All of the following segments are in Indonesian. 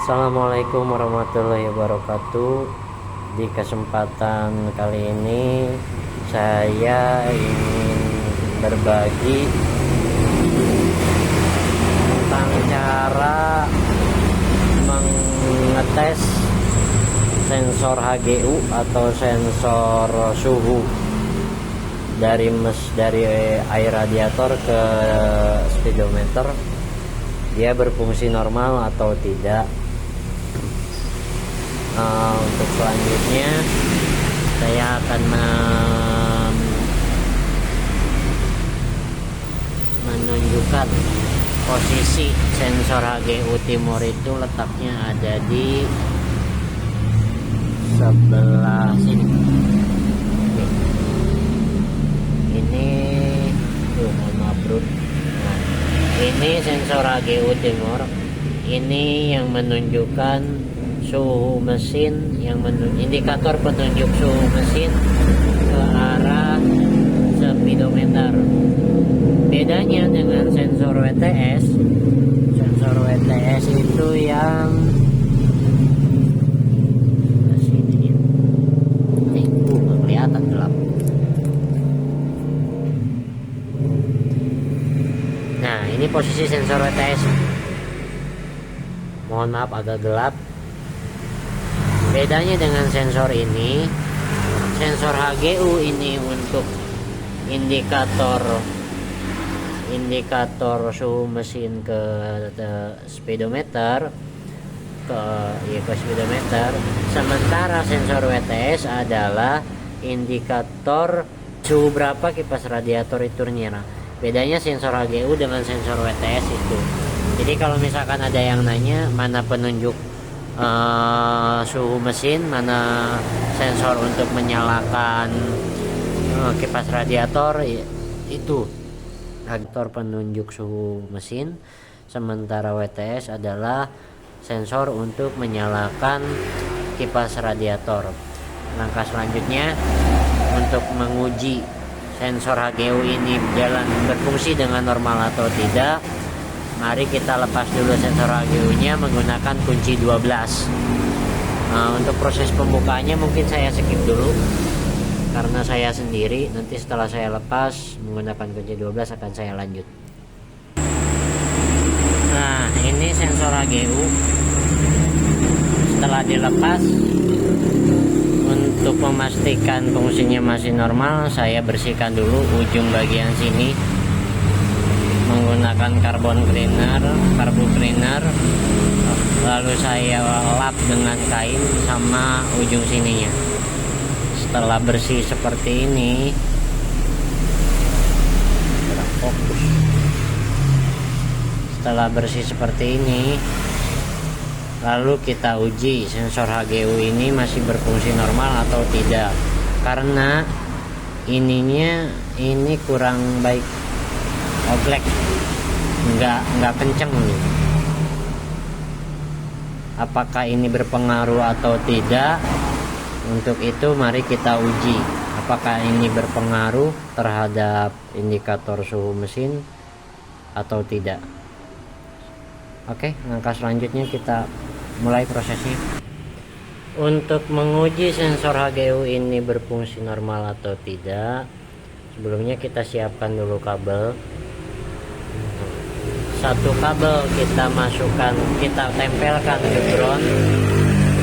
Assalamualaikum warahmatullahi wabarakatuh. Di kesempatan kali ini saya ingin berbagi tentang cara mengetes sensor HGU atau sensor suhu dari air radiator ke speedometer, dia berfungsi normal atau tidak. Untuk selanjutnya saya akan menunjukkan posisi sensor HGU timur itu letaknya ada di sebelah sini. Oke. Ini mohon maaf bro. Nah, ini sensor HGU timur. Ini yang menunjukkan suhu mesin, indikator penunjuk suhu mesin ke arah speedometer. Bedanya dengan sensor WTS itu yang sini nih, nggak kelihatan gelap. Nah, ini posisi sensor WTS. Mohon maaf agak gelap. Bedanya dengan sensor ini, sensor HGU ini untuk indikator suhu mesin ke speedometer, ke speedometer. Sementara sensor WTS adalah indikator suhu berapa kipas radiator itu nyala. Bedanya sensor HGU dengan sensor WTS itu. Jadi kalau misalkan ada yang nanya mana penunjuk suhu mesin, mana sensor untuk menyalakan kipas radiator, itu radiator penunjuk suhu mesin, sementara WTS adalah sensor untuk menyalakan kipas radiator. Langkah selanjutnya untuk menguji sensor HGU ini berfungsi dengan normal atau tidak, mari kita lepas dulu sensor HGU-nya menggunakan kunci 12. Untuk proses pembukaannya mungkin saya skip dulu karena saya sendiri. Nanti setelah saya lepas menggunakan kunci 12 akan saya lanjut. Nah, ini sensor HGU setelah dilepas. Untuk memastikan fungsinya masih normal, saya bersihkan dulu ujung bagian sini menggunakan karbu cleaner, lalu saya lap dengan kain sama ujung sininya. Setelah bersih seperti ini, lalu kita uji sensor HGU ini masih berfungsi normal atau tidak, karena ini kurang baik, oblek, nggak kenceng nih. Apakah ini berpengaruh atau tidak? Untuk itu mari kita uji apakah ini berpengaruh terhadap indikator suhu mesin atau tidak. Oke, langkah selanjutnya kita mulai prosesnya. Untuk menguji sensor HGU ini berfungsi normal atau tidak, sebelumnya kita siapkan dulu kabel. Satu kabel kita tempelkan ke ground.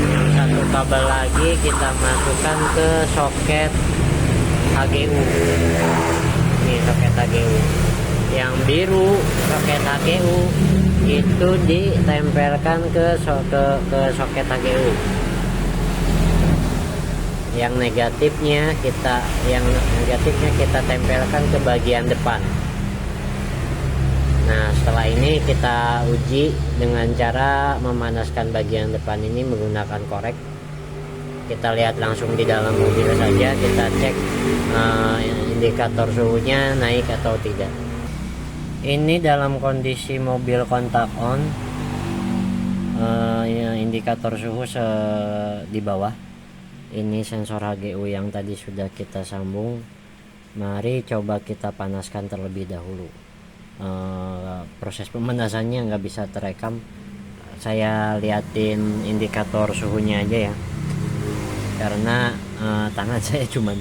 Yang satu kabel lagi kita masukkan ke soket HGU. Ini soket HGU. Yang biru soket HGU itu ditempelkan ke soket HGU. Yang negatifnya kita tempelkan ke bagian depan. Nah, setelah ini kita uji dengan cara memanaskan bagian depan ini menggunakan korek. Kita lihat langsung di dalam mobil saja, kita cek indikator suhunya naik atau tidak. Ini dalam kondisi mobil kontak on, indikator suhu di bawah. Ini sensor HGU yang tadi sudah kita sambung. Mari coba kita panaskan terlebih dahulu. Proses pemanasannya nggak bisa terekam saya liatin indikator suhunya aja ya, karena tangan saya cuma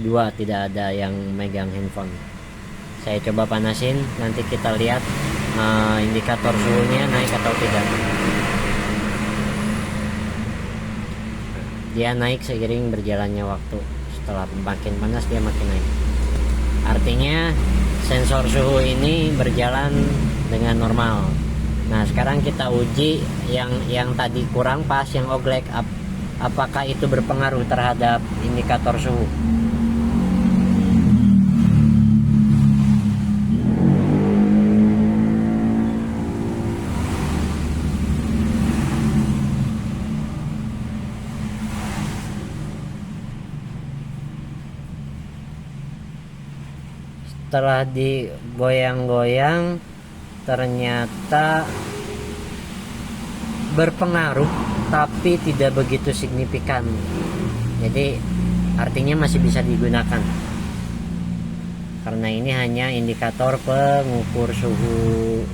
dua, tidak ada yang megang handphone. Saya coba panasin, nanti kita lihat indikator suhunya naik atau tidak. Dia naik seiring berjalannya waktu. Setelah makin panas dia makin naik. Artinya sensor suhu ini berjalan dengan normal. Nah, sekarang kita uji yang tadi kurang pas, yang oglek, apakah itu berpengaruh terhadap indikator suhu. Setelah digoyang-goyang ternyata berpengaruh, tapi tidak begitu signifikan. Jadi artinya masih bisa digunakan, karena ini hanya indikator pengukur suhu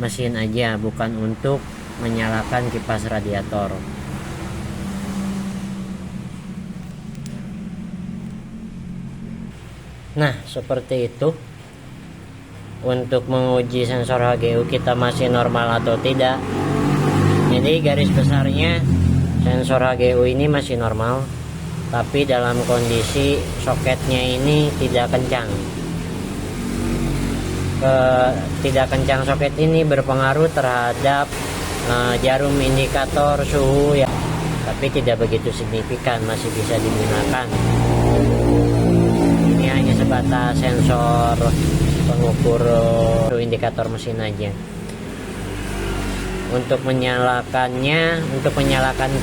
mesin aja, bukan untuk menyalakan kipas radiator. Nah, seperti itu. Untuk menguji sensor HGU kita masih normal atau tidak. Jadi garis besarnya sensor HGU ini masih normal, tapi dalam kondisi soketnya ini tidak kencang. Tidak kencang soket ini berpengaruh terhadap jarum indikator suhu ya, tapi tidak begitu signifikan, masih bisa digunakan. Ini hanya sebatas sensor pengukur suhu indikator mesin aja. Untuk menyalakan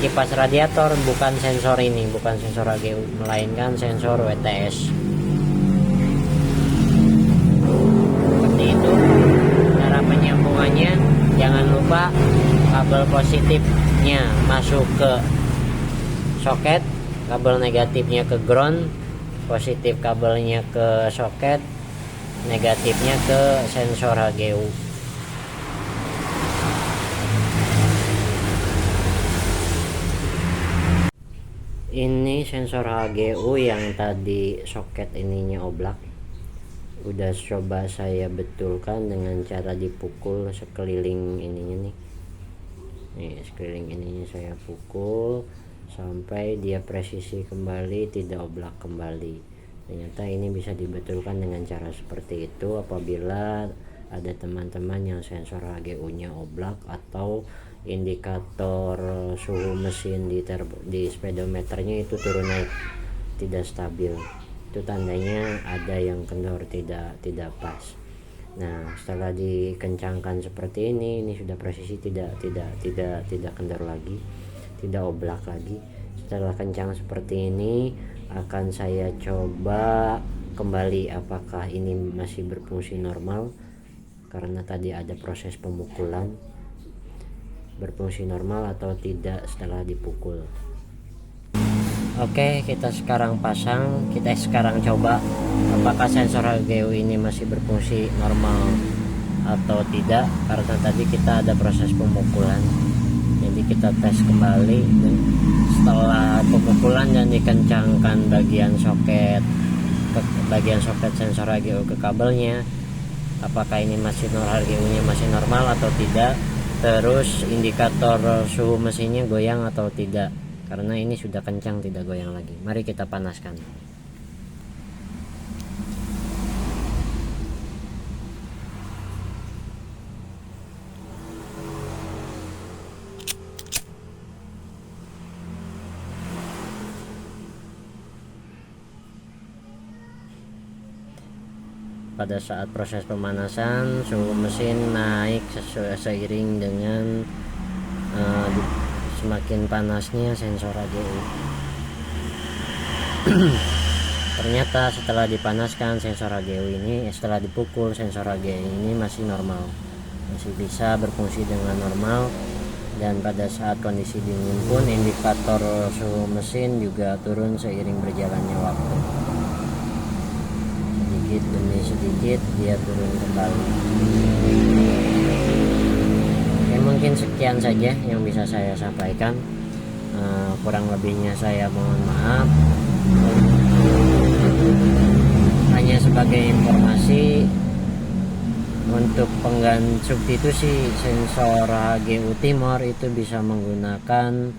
kipas radiator bukan sensor ini, bukan sensor HGU, melainkan sensor WTS. Seperti itu cara penyambungannya. Jangan lupa kabel positifnya masuk ke soket, kabel negatifnya ke ground, positif kabelnya ke soket, negatifnya ke sensor HGU. Ini sensor HGU yang tadi soket ininya oblak. Udah coba saya betulkan dengan cara dipukul sekeliling ininya nih. Nih, sekeliling ininya saya pukul sampai dia presisi kembali, tidak oblak kembali. Ternyata ini bisa dibetulkan dengan cara seperti itu apabila ada teman-teman yang sensor HGU-nya oblak atau indikator suhu mesin di speedometernya itu turun naik, tidak stabil. Itu tandanya ada yang kendor, tidak pas. Nah, setelah dikencangkan seperti ini sudah presisi, tidak kendor lagi, tidak oblak lagi. Setelah kencang seperti ini akan saya coba kembali apakah ini masih berfungsi normal, karena tadi ada proses pemukulan, berfungsi normal atau tidak setelah dipukul. Oke, kita sekarang pasang, kita sekarang coba apakah sensor HGU ini masih berfungsi normal atau tidak, karena tadi kita ada proses pemukulan. Jadi kita tes kembali setelah pemukulan dan dikencangkan bagian soket sensor HGU ke kabelnya, apakah ini masih HGU-nya masih normal atau tidak. Terus indikator suhu mesinnya goyang atau tidak, karena ini sudah kencang, tidak goyang lagi. Mari kita panaskan. Pada saat proses pemanasan, suhu mesin naik seiring dengan semakin panasnya sensor HGU. Ternyata setelah dipanaskan sensor HGU ini, setelah dipukul sensor HGU ini masih normal, masih bisa berfungsi dengan normal. Dan pada saat kondisi dingin pun indikator suhu mesin juga turun seiring berjalannya waktu. Sedikit demi sedikit dia turun kembali. mungkin sekian saja yang bisa saya sampaikan. Kurang lebihnya saya mohon maaf. Hanya sebagai informasi, untuk pengganti substitusi sensor HGU Timor itu bisa menggunakan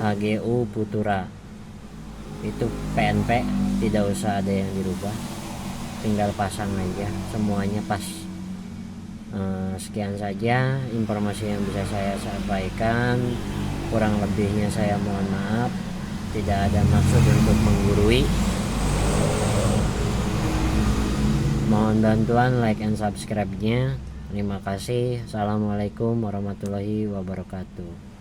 HGU Futura. Itu PNP, tidak usah ada yang dirubah, tinggal pasang aja, semuanya pas. Sekian saja informasi yang bisa saya sampaikan. Kurang lebihnya saya mohon maaf, tidak ada maksud untuk menggurui. Mohon bantuan like and subscribe-nya. Terima kasih. Assalamualaikum warahmatullahi wabarakatuh.